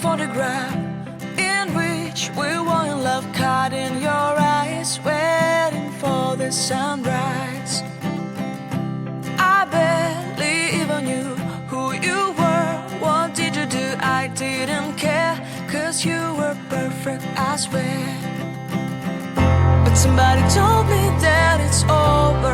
photograph in which we were in love, caught in your eyes, waiting for the sunrise. I barely even knew who you were. What did you do? I didn't care, 'cause you were perfect, I swear. But somebody told me that it's over.